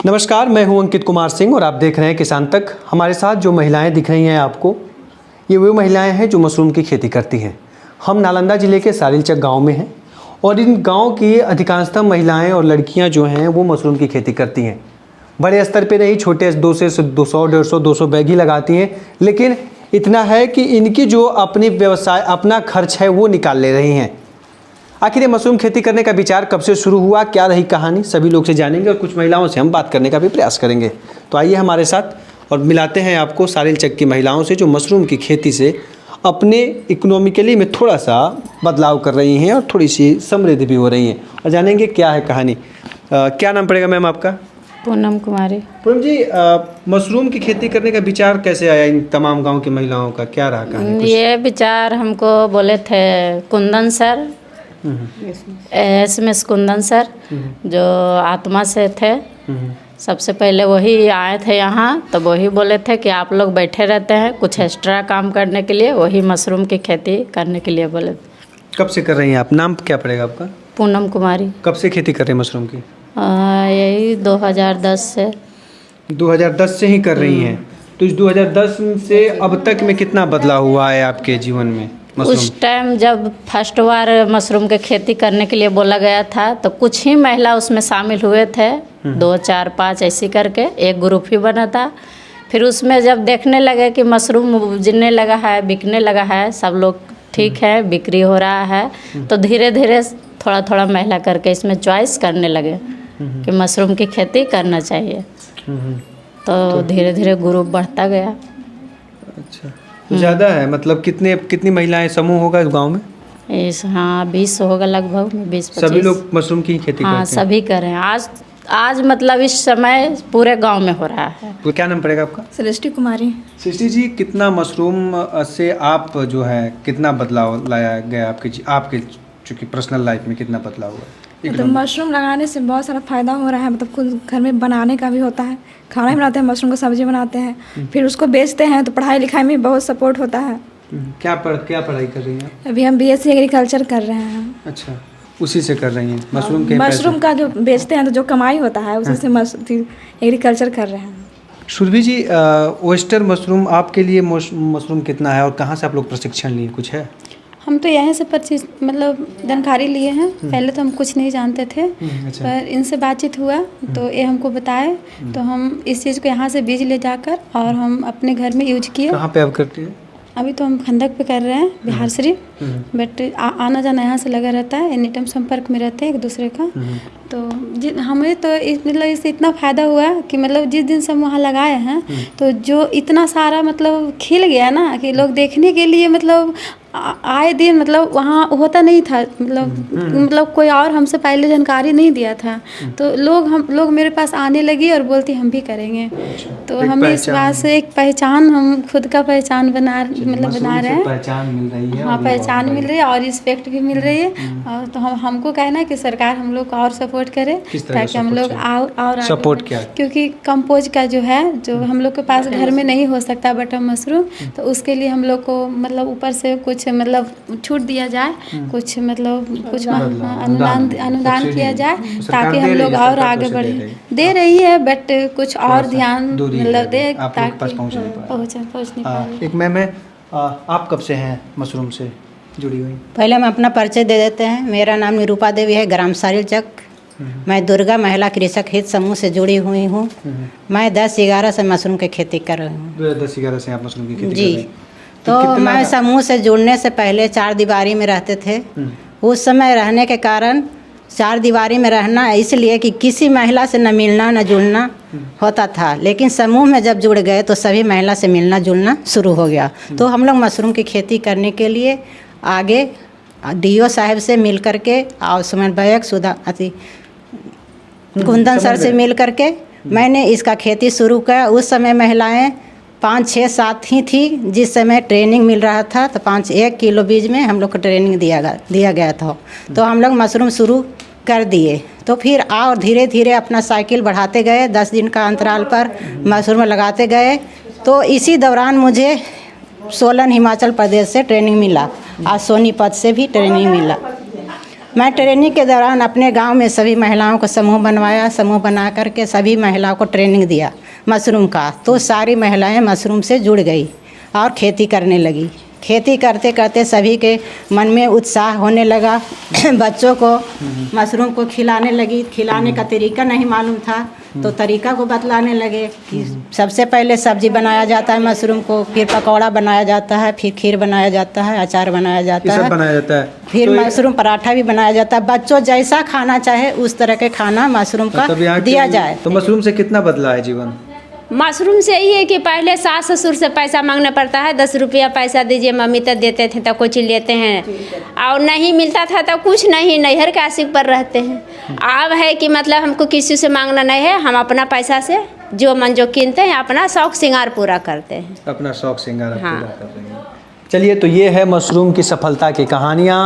नमस्कार, मैं हूं अंकित कुमार सिंह और आप देख रहे हैं किसान तक। हमारे साथ जो महिलाएं दिख रही हैं आपको, ये वो महिलाएं हैं जो मशरूम की खेती करती हैं। हम नालंदा ज़िले के सारिलचक गांव में हैं और इन गांव की अधिकांशतः महिलाएं और लड़कियां जो हैं वो मशरूम की खेती करती हैं। बड़े स्तर पे नहीं, छोटे 2 से 200, 150, 200 बैग ही लगाती हैं, लेकिन इतना है कि इनकी जो अपनी व्यवसाय, अपना खर्च है वो निकाल ले रही हैं। आखिर ये मशरूम खेती करने का विचार कब से शुरू हुआ, क्या रही कहानी, सभी लोग से जानेंगे और कुछ महिलाओं से हम बात करने का भी प्रयास करेंगे। तो आइए हमारे साथ और मिलाते हैं आपको सारिलचक की महिलाओं से जो मशरूम की खेती से अपने इकोनॉमिकली में थोड़ा सा बदलाव कर रही हैं और थोड़ी सी समृद्ध भी हो रही हैं, और जानेंगे क्या है कहानी। क्या नाम पड़ेगा मैम आपका? पूनम कुमारी। पूनम जी, मशरूम की खेती करने का विचार कैसे आया इन तमाम गाँव की महिलाओं का, क्या रहा कहानी? ये विचार हमको बोले थे Kundan sir, SMS Kundan sir, जो आत्मा से थे। सबसे पहले वही आए थे यहाँ, तो वही बोले थे कि आप लोग बैठे रहते हैं कुछ एक्स्ट्रा काम करने के लिए, वही मशरूम की खेती करने के लिए बोले। कब से कर रही हैं आप? नाम क्या पड़ेगा आपका? पूनम कुमारी। कब से खेती कर रहे हैं मशरूम की? यही 2010 से। 2010 से ही कर रही हैं। तो इस 2010 से अब तक में कितना बदलाव हुआ है आपके जीवन में? उस टाइम जब फर्स्ट बार मशरूम के खेती करने के लिए बोला गया था तो कुछ ही महिला उसमें शामिल हुए थे, 2, 4, 5 ऐसी करके एक ग्रुप ही बना था। फिर उसमें जब देखने लगे कि मशरूम उपजने लगा है, बिकने लगा है, सब लोग ठीक है, बिक्री हो रहा है, तो धीरे धीरे थोड़ा थोड़ा महिला करके इसमें चॉइस करने लगे कि मशरूम की खेती करना चाहिए। तो धीरे धीरे ग्रुप बढ़ता गया। अच्छा, ज़्यादा है मतलब कितनी महिलाएं समूह होगा इस गांव में? हाँ 20 होगा लगभग, 20-25। सभी लोग मशरूम की खेती करते हैं? हाँ सभी कर रहे हैं। आज मतलब इस समय पूरे गांव में हो रहा है। तो क्या नाम पड़ेगा आपका? सृष्टि कुमारी। सृष्टि जी, कितना मशरूम से आप जो है कितना बदलाव लाया गया आपके चूँकि पर्सनल लाइफ में कितना बदलाव हुआ? मतलब मशरूम लगाने से बहुत सारा फ़ायदा हो रहा है। मतलब खुद घर में बनाने का भी होता है, खाना भी बनाते हैं, मशरूम को सब्जी बनाते हैं, फिर उसको बेचते हैं, तो पढ़ाई लिखाई में बहुत सपोर्ट होता है। क्या पढ़ाई कर रही हैं? अभी हम BSc एग्रीकल्चर कर रहे हैं। अच्छा, उसी से कर रही हैं मशरूम का जो बेचते हैं तो जो कमाई होता है उसी से एग्रीकल्चर कर रहे हैं। सुरभि जी, ओयस्टर मशरूम आपके लिए मशरूम कितना है और कहाँ से आप लोग प्रशिक्षण लिए, कुछ है? हम तो यहाँ से मतलब जानकारी लिए हैं। पहले तो हम कुछ नहीं जानते थे। अच्छा। पर इनसे बातचीत हुआ तो ये हमको बताए, तो हम इस चीज़ को यहाँ से बीज ले जाकर और हम अपने घर में यूज किए। कहाँ पे आप करते हैं? अभी तो हम खंडक पे कर रहे हैं, बिहार शरीफ। बट आना जाना यहाँ से लगा रहता है, एनी टाइम संपर्क में रहते हैं एक दूसरे का। तो हमें तो मतलब इससे इतना फ़ायदा हुआ कि मतलब जिस दिन से हम वहाँ लगाए हैं तो जो इतना सारा मतलब खिल गया ना कि लोग देखने के लिए मतलब आए दिन मतलब वहाँ होता नहीं था। मतलब कोई और हमसे पहले जानकारी नहीं दिया था, तो लोग मेरे पास आने लगी और बोलती हम भी करेंगे। तो हमें इस बात से एक पहचान, हम खुद का पहचान बना रहे हैं। पहचान मिल रही है। हाँ, पहचान मिल रही है और रिस्पेक्ट भी मिल रही है। और तो हमको कहना है कि सरकार हम लोग को और सपोर्ट करे ताकि हम लोग और सपोर्ट क्या? क्योंकि कंपोज का जो है जो हम लोग के पास घर में नहीं हो सकता बटन मशरूम, तो उसके लिए हम लोग को मतलब ऊपर से कुछ मतलब छूट दिया जाए, कुछ मतलब कुछ अनुदान किया जाए ताकि हम लोग और आगे बढ़े। दे रही है बट कुछ और ध्यान मतलब दे ताकि पहुँच नहीं पाए। एक मैम है, आप कब से हैं मशरूम से जुड़ी हुई? पहले हम अपना परिचय दे देते हैं। मेरा नाम निरूपा देवी है, ग्राम सारिलचक। मैं दुर्गा महिला कृषक हित समूह से जुड़ी हुई हूँ। मैं 10-11 से मशरूम की खेती कर रही हूँ। 10-11 से आप मशरूम की खेती जी। कर रही हैं? तो मैं समूह से जुड़ने से पहले 4 दीवारी में रहते थे। उस समय रहने के कारण 4 दीवारी में रहना इसलिए कि किसी महिला से न मिलना न जुड़ना होता था, लेकिन समूह में जब जुड़ गए तो सभी महिला से मिलना जुलना शुरू हो गया। तो हम लोग मशरूम की खेती करने के लिए आगे DO साहब से मिल करके और समन्वयक कुंदन सर से मिल करके मैंने इसका खेती शुरू किया। उस समय महिलाएं 5, 6, 7 ही थी। जिस समय ट्रेनिंग मिल रहा था तो 1 किलो बीज में हम लोग को ट्रेनिंग दिया गया था। तो हम लोग मशरूम शुरू कर दिए। तो फिर और धीरे धीरे अपना साइकिल बढ़ाते गए, 10 दिन का अंतराल पर मशरूम लगाते गए। तो इसी दौरान मुझे सोलन हिमाचल प्रदेश से ट्रेनिंग मिला और सोनीपत से भी ट्रेनिंग मिला। मैं ट्रेनिंग के दौरान अपने गांव में सभी महिलाओं को समूह बनवाया, समूह बना करके सभी महिलाओं को ट्रेनिंग दिया मशरूम का। तो सारी महिलाएं मशरूम से जुड़ गई और खेती करने लगी। खेती करते करते सभी के मन में उत्साह होने लगा। बच्चों को मशरूम को खिलाने लगी। खिलाने का तरीका नहीं मालूम था तो तरीका को बतलाने लगे कि सबसे पहले सब्जी बनाया जाता है मशरूम को, फिर पकौड़ा बनाया जाता है, फिर खीर बनाया जाता है, अचार बनाया जाता है, बनाया जाता है, फिर तो मशरूम पराठा भी बनाया जाता है। बच्चों जैसा खाना चाहे उस तरह के खाना मशरूम का दिया जाए। तो मशरूम से कितना बदला है जीवन? मशरूम से यही है कि पहले सास ससुर से पैसा मांगना पड़ता है, 10 रुपया पैसा दीजिए, मम्मी तो देते थे तो कुछ लेते हैं, और नहीं मिलता था तो कुछ नहीं, नैहर के आशिक पर रहते हैं। अब है कि मतलब हमको किसी से मांगना नहीं है, हम अपना पैसा से जो मन जो कीनते हैं अपना शौक श्रृंगार पूरा करते हैं। अपना शौक श्रृंगार हाँ। पूरा कर रहे हैं। चलिए, तो ये है मशरूम की सफलता की कहानियाँ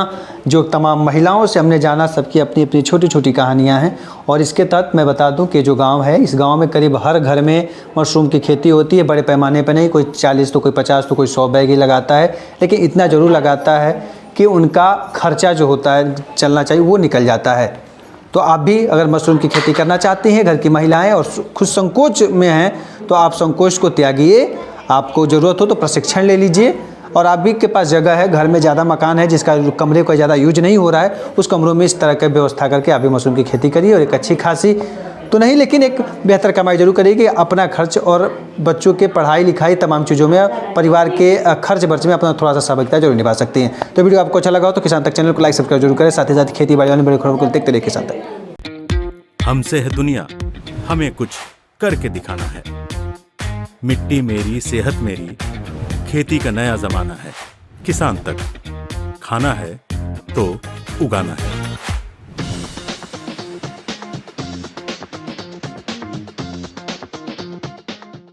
जो तमाम महिलाओं से हमने जाना। सबकी अपनी अपनी छोटी छोटी कहानियाँ हैं। और इसके तहत मैं बता दूं कि जो गांव है, इस गांव में करीब हर घर में मशरूम की खेती होती है। बड़े पैमाने पर नहीं, कोई 40 तो कोई 50 तो कोई 100 बैग ही लगाता है, लेकिन इतना ज़रूर लगाता है कि उनका खर्चा जो होता है चलना चाहिए वो निकल जाता है। तो आप भी अगर मशरूम की खेती करना चाहती हैं, घर की महिलाएँ, और खुद संकोच में हैं, तो आप संकोच को त्यागिए। आपको ज़रूरत हो तो प्रशिक्षण ले लीजिए। और आप भी के पास जगह है, घर में ज़्यादा मकान है जिसका कमरे का ज़्यादा यूज नहीं हो रहा है, उस कमरों में इस तरह की व्यवस्था करके आप भी मशरूम की खेती करिए। और एक अच्छी खासी तो नहीं, लेकिन एक बेहतर कमाई जरूर करिए कि अपना खर्च और बच्चों के पढ़ाई लिखाई तमाम चीज़ों में, परिवार के खर्च बर्च में अपना थोड़ा सा सहभागिता जरूर निभा सकती हैं। तो वीडियो आपको अच्छा लगा हो तो किसान तक चैनल को लाइक सब्सक्राइब जरूर करें। साथ ही साथ खेती बाड़ी वाली बड़ी खबरों को देखते रहिए किसान तक। हमसे है दुनिया, हमें कुछ करके दिखाना है। मिट्टी मेरी, सेहत मेरी, खेती का नया जमाना है। किसान तक खाना है तो उगाना है।